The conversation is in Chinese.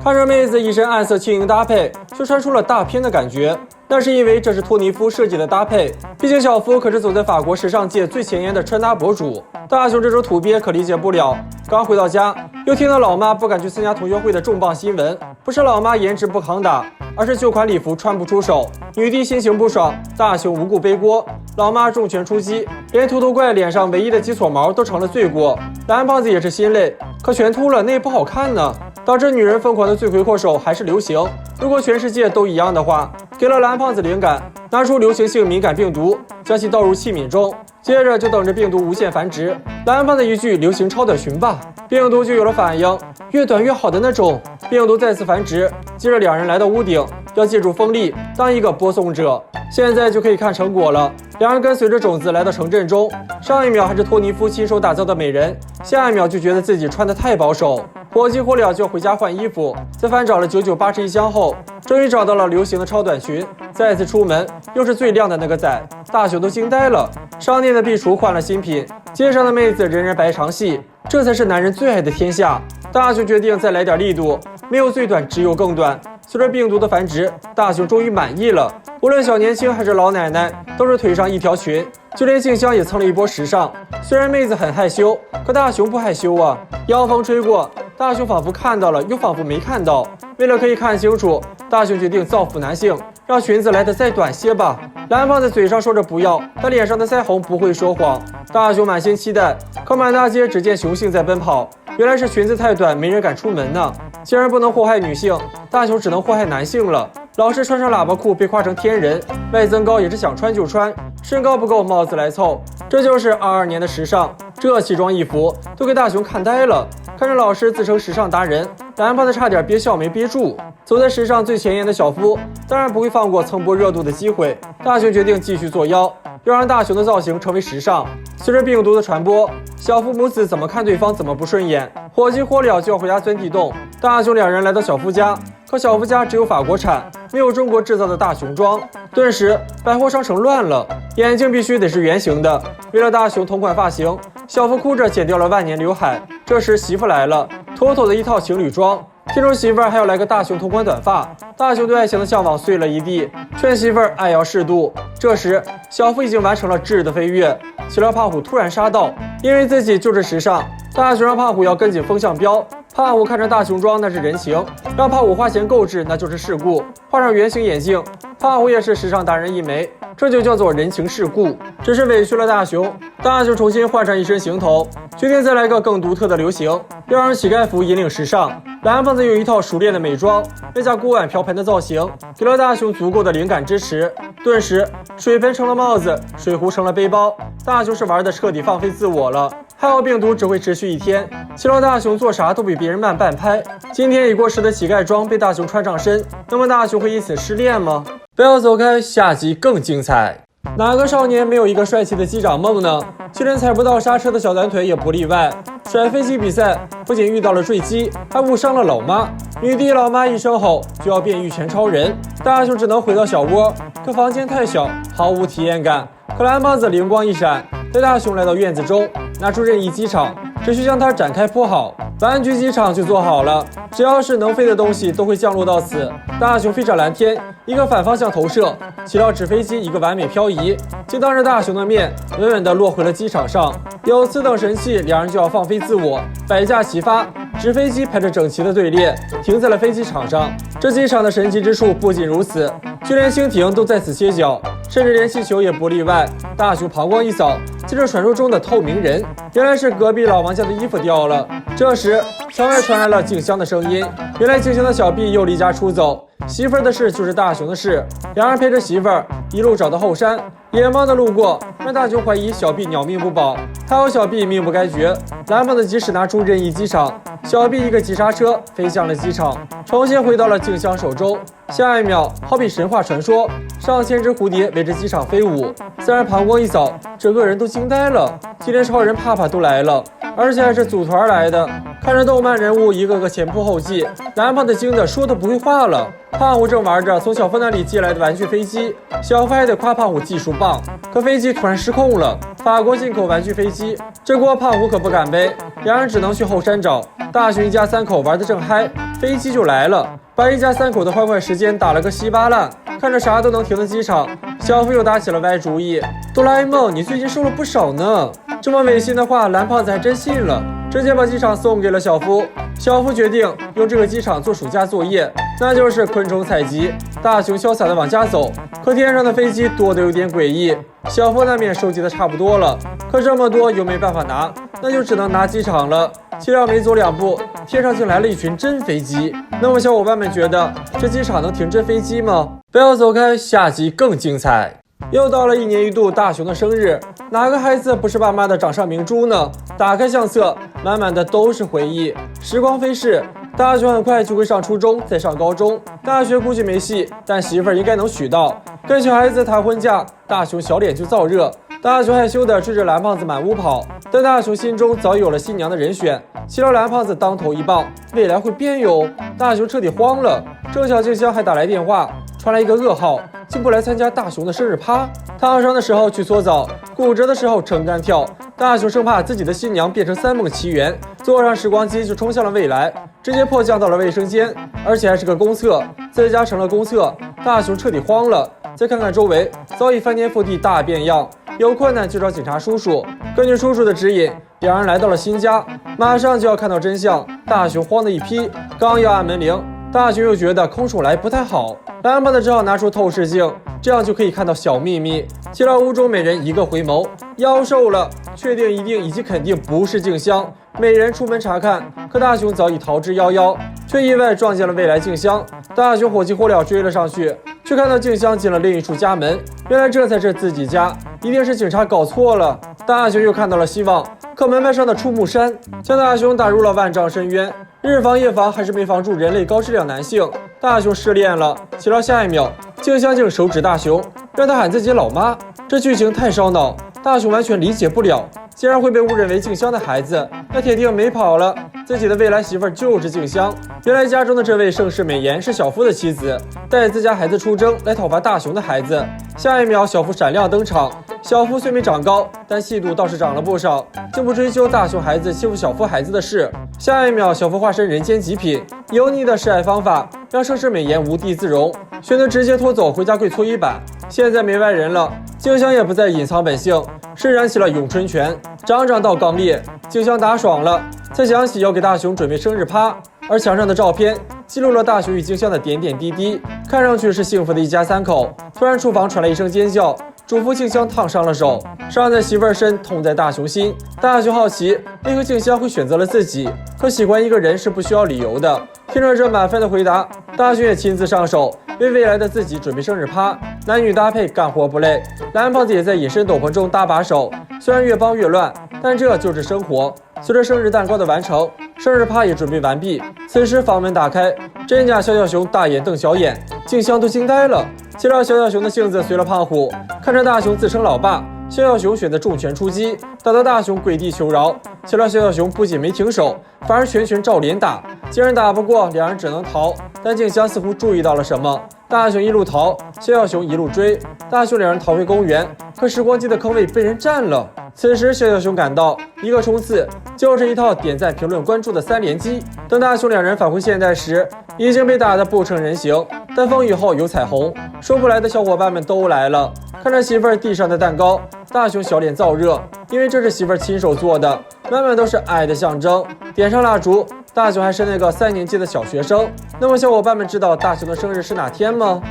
看着妹子一身暗色轻盈搭配，就穿出了大片的感觉。那是因为这是托尼夫设计的搭配，毕竟小夫可是走在法国时尚界最前沿的穿搭博主。大雄这种土鳖可理解不了。刚回到家，又听到老妈不敢去参加同学会的重磅新闻，不是老妈颜值不抗打，而是旧款礼服穿不出手。女帝心情不爽，大雄无故背锅，老妈重拳出击，连图图怪脸上唯一的几撮毛都成了罪过。蓝胖子也是心累，可全秃了那也不好看呢。导致女人疯狂的罪魁祸首还是流行。如果全世界都一样的话，给了蓝胖子灵感，拿出流行性敏感病毒，将其倒入器皿中，接着就等着病毒无限繁殖。蓝胖子一句流行超短裙吧，病毒就有了反应，越短越好的那种。病毒再次繁殖，接着两人来到屋顶，要借助风力当一个播送者。现在就可以看成果了，两人跟随着种子来到城镇中，上一秒还是托尼夫亲手打造的美人，下一秒就觉得自己穿得太保守，火急火燎就回家换衣服。在翻找了9981箱后，终于找到了流行的超短裙。再次出门，又是最靓的那个仔，大雄都惊呆了。商店的壁橱换了新品，街上的妹子人人白长系，这才是男人最爱的天下。大雄决定再来点力度，没有最短，只有更短。随着病毒的繁殖，大雄终于满意了。无论小年轻还是老奶奶，都是腿上一条裙，就连静香也蹭了一波时尚。虽然妹子很害羞，可大雄不害羞啊。妖风吹过，大雄仿佛看到了，又仿佛没看到。为了可以看清楚，大雄决定造福男性，让裙子来得再短些吧。蓝胖子嘴上说着不要，但脸上的腮红不会说谎。大雄满心期待，可满大街只见雄性在奔跑。原来是裙子太短，没人敢出门呢。既然不能祸害女性，大雄只能祸害男性了。老是穿上喇叭裤被夸成天人，外增高也是想穿就穿，身高不够帽子来凑，这就是22年的时尚。这奇装异服都给大雄看呆了。看着老师自称时尚达人，蓝胖子差点憋笑没憋住。走在时尚最前沿的小夫当然不会放过蹭波热度的机会，大雄决定继续作妖，要让大雄的造型成为时尚。随着病毒的传播，小夫母子怎么看对方怎么不顺眼，火急火燎就要回家钻地洞。大雄两人来到小夫家，可小夫家只有法国产，没有中国制造的大熊装，顿时百货商城乱了。眼睛必须得是圆形的，为了大雄同款发型，小夫哭着剪掉了万年刘海。这时媳妇来了，妥妥的一套情侣装。听说媳妇儿还要来个大雄同款短发，大雄对爱情的向往碎了一地，劝媳妇儿爱要适度。这时小夫已经完成了质日的飞跃，岂料胖虎突然杀到，因为自己就是时尚，大雄让胖虎要跟紧风向标。胖虎看着大雄装那是人情，让胖虎花钱购置那就是世故。画上圆形眼镜，胖虎也是时尚达人一枚，这就叫做人情世故。只是委屈了大雄，大雄重新换上一身行头，决定再来个更独特的流行，要让乞丐服引领时尚。蓝胖子有一套熟练的美妆，再加锅碗瓢盆的造型，给了大雄足够的灵感支持。顿时水盆成了帽子，水壶成了背包，大雄是玩的彻底放飞自我了。还好病毒只会持续1天，岂料大雄做啥都比别人慢半拍。今天已过时的乞丐装被大雄穿上身，那么大雄会因此失恋吗？不要走开，下集更精彩。哪个少年没有一个帅气的机长梦呢？就连踩不到刹车的小短腿也不例外。甩飞机比赛不仅遇到了坠机，还误伤了老妈。女帝老妈一声吼就要变玉泉超人，大雄只能回到小窝，可房间太小，毫无体验感。可蓝胖子灵光一闪，带大雄来到院子中，拿出任意机场，只需将它展开铺好，玩具机场就做好了。只要是能飞的东西都会降落到此。大雄飞上蓝天，一个反方向投射，岂料纸飞机一个完美漂移，竟当着大雄的面稳稳地落回了机场上。有此等神器，两人就要放飞自我，百架齐发。纸飞机排着整齐的队列，停在了飞机场上。这机场的神奇之处不仅如此，就连蜻蜓都在此歇脚，甚至连气球也不例外。大雄膀胱一扫，接着传说中的透明人，原来是隔壁老王家的衣服掉了。这时墙外传来了静香的声音，原来静香的小臂又离家出走，媳妇儿的事就是大雄的事。两人陪着媳妇儿一路找到后山，野猫的路过让大雄怀疑小臂鸟命不保，还有小臂命不该绝。蓝胖子及时拿出任意机场，小臂一个急刹车飞向了机场，重新回到了静香手中。下一秒好比神话传说，上千只蝴蝶围着机场飞舞。三人膀胱一扫，整个人都惊呆了，就连超人帕帕都来了，而且还是组团来的。看着动漫人物一个个前仆后继，蓝胖子惊得说都不会话了。胖虎正玩着从小夫那里借来的玩具飞机，小夫还得夸胖虎技术棒，可飞机突然失控了。法国进口玩具飞机，这锅胖虎可不敢背，两人只能去后山找。大雄一家3口玩得正嗨，飞机就来了，把一家3口的欢快时间打了个稀巴烂。看着啥都能停的机场，小夫又打起了歪主意。哆啦 A 梦，你最近瘦了不少呢。这么违心的话，蓝胖子还真信了，直接把机场送给了小夫。小夫决定用这个机场做暑假作业，那就是昆虫采集。大雄潇洒的往家走，可天上的飞机多得有点诡异。小夫那边收集的差不多了，可这么多又没办法拿，那就只能拿机场了。岂料没走2步，天上竟来了一群真飞机。那么小伙伴们觉得这机场能停真飞机吗？不要走开，下集更精彩。又到了1年1度大雄的生日，哪个孩子不是爸妈的掌上明珠呢？打开相册，满满的都是回忆。时光飞逝，大雄很快就会上初中，再上高中。大学估计没戏，但媳妇儿应该能娶到。跟小孩子谈婚嫁，大雄小脸就燥热。大雄害羞地追着蓝胖子满屋跑，但大雄心中早有了新娘的人选。岂料蓝胖子当头一棒，未来会变哟！大雄彻底慌了。正巧静香还打来电话，传来一个噩耗，竟不来参加大雄的生日趴。烫伤的时候去搓澡，骨折的时候撑杆跳。大雄生怕自己的新娘变成三梦奇缘，坐上时光机就冲向了未来，直接迫降到了卫生间，而且还是个公厕，在家成了公厕。大雄彻底慌了，再看看周围，早已翻天覆地大变样。有困难就找警察叔叔。根据叔叔的指引，两人来到了新家，马上就要看到真相。大雄慌得一批，刚要按门铃，大雄又觉得空出来不太好，蓝胖子只好拿出透视镜，这样就可以看到小秘密。岂料屋中美人一个回眸，妖瘦了，确定一定以及肯定不是静香。美人出门查看，可大雄早已逃之夭夭，却意外撞见了未来静香。大雄火急火燎追了上去，却看到静香进了另一处家门，原来这才是自己家，一定是警察搞错了。大雄又看到了希望，可门牌上的出木山将大雄打入了万丈深渊，日防夜防还是没防住人类高质量男性。大雄失恋了，岂料下一秒静香竟手指大雄，让他喊自己老妈，这剧情太烧脑，大雄完全理解不了。竟然会被误认为静香的孩子，那铁定没跑了，自己的未来媳妇儿就是静香。原来家中的这位盛世美颜是小夫的妻子，带自家孩子出征来讨伐大雄的孩子。下一秒小夫闪亮登场，小夫虽没长高，但气度倒是长了不少，竟不追究大雄孩子欺负小夫孩子的事。下一秒小夫化身人间极品，油腻的示爱方法让盛世美颜无地自容，选择直接拖走回家跪搓衣板。现在没外人了，静香也不再隐藏本性，施展起了咏春拳，掌掌到刚烈。静香打爽了，才想起要给大雄准备生日趴，而墙上的照片记录了大雄与静香的点点滴滴，看上去是幸福的一家3口。突然厨房传来一声尖叫，嘱咐静香烫伤了手，伤在媳妇儿身，痛在大雄心。大雄好奇为何静香会选择了自己，可喜欢一个人是不需要理由的。听着这满分的回答，大雄也亲自上手，为未来的自己准备生日趴，男女搭配干活不累。蓝胖子也在隐身斗篷中搭把手，虽然越帮越乱，但这就是生活。随着生日蛋糕的完成，生日趴也准备完毕。此时房门打开，真假小小熊大眼瞪小眼，静香都惊呆了。岂料小小熊的性子随了胖虎，看着大雄自称老爸，小小熊选择重拳出击，打得大雄跪地求饶。岂料小小熊不仅没停手，反而拳拳照脸打。既然打不过，两人只能逃。但静香似乎注意到了什么，大雄一路逃，小小熊一路追。大雄两人逃回公园，可时光机的坑位被人占了。此时小小熊赶到，一个冲刺就是一套点赞、评论、关注的3连击。等大雄两人返回现代时，已经被打得不成人形。但风雨后有彩虹，说不来的小伙伴们都来了。看着媳妇儿地上的蛋糕，大雄小脸燥热，因为这是媳妇儿亲手做的，满满都是爱的象征。点上蜡烛，大雄还是那个3年级的小学生。那么小伙伴们知道大雄的生日是哪天吗？